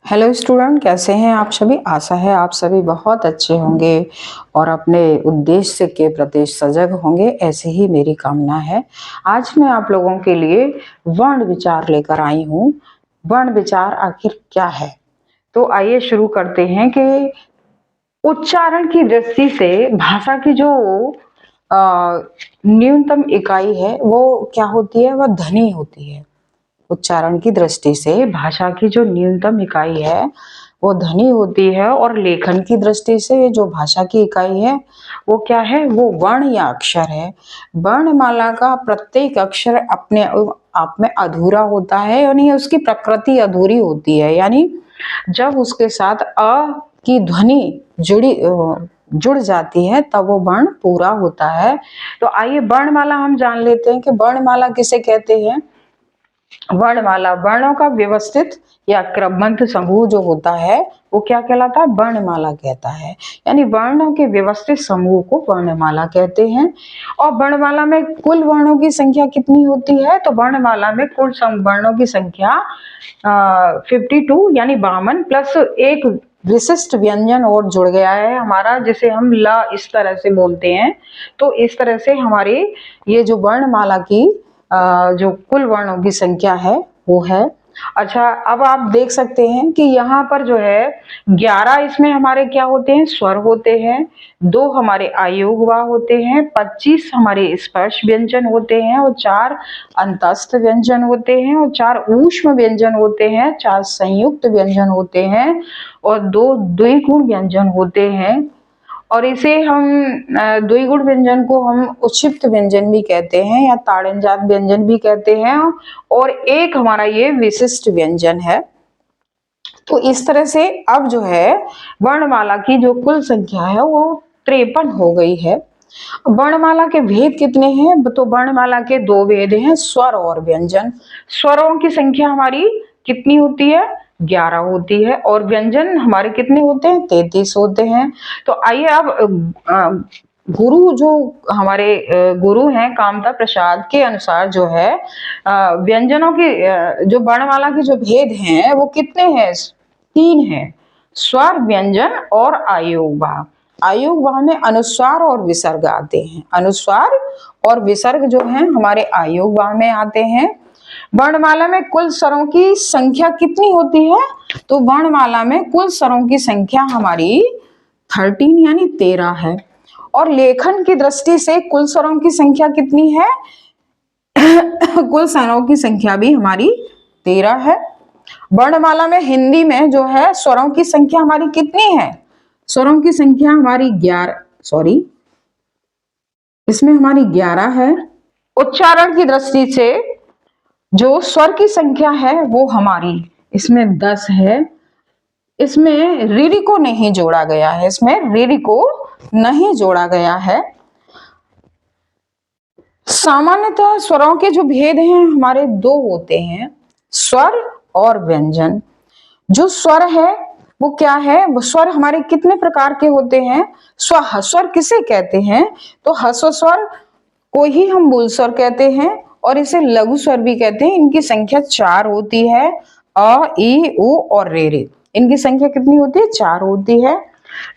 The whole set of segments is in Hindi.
हेलो स्टूडेंट, कैसे हैं आप सभी। आशा है आप सभी बहुत अच्छे होंगे और अपने उद्देश्य के प्रति सजग होंगे, ऐसी ही मेरी कामना है। आज मैं आप लोगों के लिए वर्ण विचार लेकर आई हूँ। वर्ण विचार आखिर क्या है, तो आइए शुरू करते हैं कि उच्चारण की दृष्टि से भाषा की जो न्यूनतम इकाई है वो क्या होती है, वह ध्वनि होती है। उच्चारण की दृष्टि से भाषा की जो न्यूनतम इकाई है वो ध्वनि होती है, और लेखन की दृष्टि से जो भाषा की इकाई है वो क्या है, वो वर्ण या अक्षर है। वर्णमाला का प्रत्येक अक्षर अपने आप में अधूरा होता है, यानी उसकी प्रकृति अधूरी होती है। यानी जब उसके साथ अ की ध्वनि जुड़ जाती है तब वो वर्ण पूरा होता है। तो आइए वर्णमाला हम जान लेते हैं कि वर्णमाला किसे कहते हैं। वर्णमाला वर्णों का व्यवस्थित या क्रमबद्ध समूह जो होता है वो क्या कहलाता है, वर्णमाला कहता है। यानी वर्णों के व्यवस्थित समूह को वर्णमाला कहते हैं। और वर्णमाला में कुल वर्णों की संख्या कितनी होती है, तो वर्णमाला में कुल वर्णों की संख्या 52 यानी 52 प्लस एक विशिष्ट व्यंजन और जुड़ गया है हमारा, जिसे हम ल इस तरह से बोलते हैं। तो इस तरह से हमारी ये जो वर्णमाला की जो कुल वर्णों की संख्या है वो है। अच्छा, अब आप देख सकते हैं कि यहाँ पर जो है 11 इसमें हमारे क्या होते हैं, स्वर होते हैं। 2 हमारे आयोगवाह होते हैं। 25 हमारे स्पर्श व्यंजन होते हैं, और 4 अंतस्थ व्यंजन होते हैं, और 4 ऊष्म व्यंजन होते हैं, 4 संयुक्त व्यंजन होते हैं, और 2 द्विगुण व्यंजन होते हैं। और इसे हम द्विगुण व्यंजन को हम उच्छिष्ट व्यंजन भी कहते हैं या ताड़नजात व्यंजन भी कहते हैं, और एक हमारा ये विशिष्ट व्यंजन है। तो इस तरह से अब जो है वर्णमाला की जो कुल संख्या है वो 53 हो गई है। वर्णमाला के भेद कितने हैं, तो वर्णमाला के 2 भेद हैं, स्वर और व्यंजन। स्वरों की संख्या हमारी कितनी होती है, 11 होती है, और व्यंजन हमारे कितने होते हैं, 33 होते हैं। तो आइए अब गुरु जो हमारे गुरु हैं कामता प्रसाद के अनुसार जो है व्यंजनों की जो वर्णमाला के जो भेद हैं वो कितने हैं, 3 हैं। स्वर, व्यंजन और आयोगवाह। आयोगवाह में अनुस्वार और विसर्ग आते हैं। अनुस्वार और विसर्ग जो हैं हमारे आयोगवाह में आते हैं। वर्णमाला में कुल स्वरों की संख्या कितनी होती है, तो वर्णमाला में कुल स्वरों की संख्या हमारी 13 यानी 13 है। और लेखन की दृष्टि से कुल स्वरों की संख्या कितनी है कुल स्वरों की संख्या भी हमारी 13 है। वर्णमाला में हिंदी में जो है स्वरों की संख्या हमारी कितनी है, स्वरों की संख्या हमारी 11, सॉरी इसमें हमारी 11 है। उच्चारण की दृष्टि से जो स्वर की संख्या है वो हमारी इसमें 10 है। इसमें रीरी को नहीं जोड़ा गया है, इसमें रीरी को नहीं जोड़ा गया है। सामान्यतः स्वरों के जो भेद हैं हमारे 2 होते हैं, स्वर और व्यंजन। जो स्वर है वो क्या है, वो स्वर हमारे कितने प्रकार के होते हैं। स्वर किसे कहते हैं, तो ह्रस्व स्वर को ही हम मूल स्वर कहते हैं, और इसे लघु स्वर भी कहते हैं। इनकी संख्या 4 होती है, अ, ई, उ और रे। इनकी संख्या कितनी होती है, 4 होती है।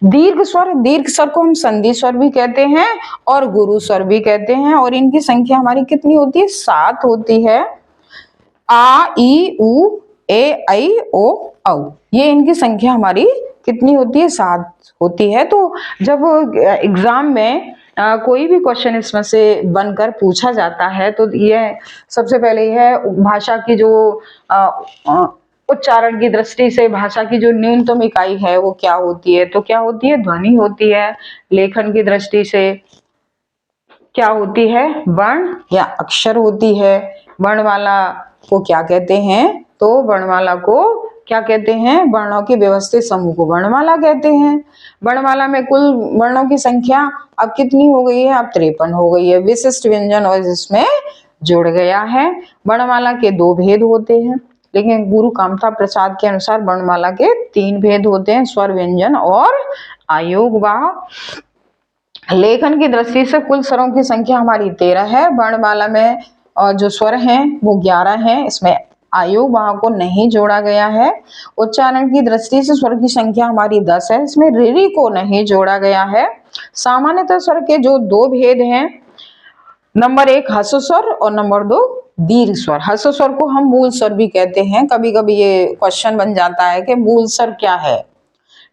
दीर्घ स्वर को हम संधि स्वर भी कहते हैं और गुरु स्वर भी कहते हैं, और इनकी संख्या हमारी कितनी होती है, 7 होती है। आ, ई, उ, ए, ऐ, ओ, औ, ये इनकी संख्या हमारी कितनी होती है, 7 होती है। तो जब एग्जाम में कोई भी क्वेश्चन इसमें से बनकर पूछा जाता है तो ये सबसे पहले यह भाषा की जो उच्चारण की दृष्टि से भाषा की जो न्यूनतम इकाई है वो क्या होती है, तो क्या होती है, ध्वनि होती है। लेखन की दृष्टि से क्या होती है, वर्ण या अक्षर होती है। वर्णमाला को क्या कहते हैं, तो वर्णमाला को क्या कहते हैं, वर्णों के व्यवस्थित समूह को वर्णमाला कहते हैं। वर्णमाला में कुल वर्णों की संख्या अब कितनी हो गई है, अब 53 हो गई है। विशिष्ट व्यंजन और इसमें जुड़ गया है। वर्णमाला के 2 भेद होते हैं, लेकिन गुरु कामता प्रसाद के अनुसार वर्णमाला के 3 भेद होते हैं, स्वर, व्यंजन और आयोगवाह। लेखन की दृष्टि से कुल स्वरों की संख्या हमारी 13 है। वर्णमाला में जो स्वर हैं वो 11 हैं। इसमें आयु वहां को नहीं जोड़ा गया है। उच्चारण की दृष्टि से स्वर की संख्या हमारी 10 है, इसमें ऋ को नहीं जोड़ा गया है। सामान्यतः स्वर के जो दो भेद हैं, नंबर 1 ह्रस्व स्वर और नंबर 2 दीर्घ स्वर। ह्रस्व स्वर को हम मूल स्वर भी कहते हैं। कभी कभी ये क्वेश्चन बन जाता है कि मूल स्वर क्या है।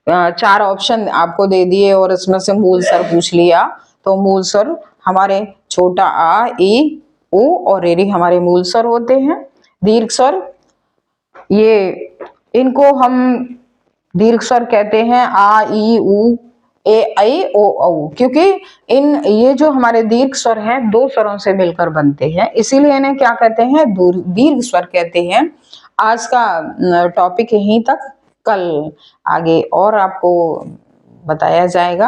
4 ऑप्शन आपको दे दिए और इसमें से मूल स्वर पूछ लिया। तो मूल स्वर हमारे छोटा आ, ई, उ और रे हमारे मूल स्वर होते हैं। दीर्घ स्वर, ये इनको हम दीर्घ स्वर कहते हैं आ, ई, उ, ए, ऐ, ओ, औ, क्योंकि ये जो हमारे दीर्घ स्वर हैं 2 स्वरों से मिलकर बनते हैं, इसीलिए इन्हें क्या कहते हैं, दीर्घ स्वर कहते हैं। आज का टॉपिक यहीं तक, कल आगे और आपको बताया जाएगा।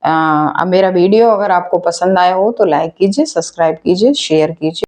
अब मेरा वीडियो अगर आपको पसंद आया हो तो लाइक कीजिए, सब्सक्राइब कीजिए, शेयर कीजिए।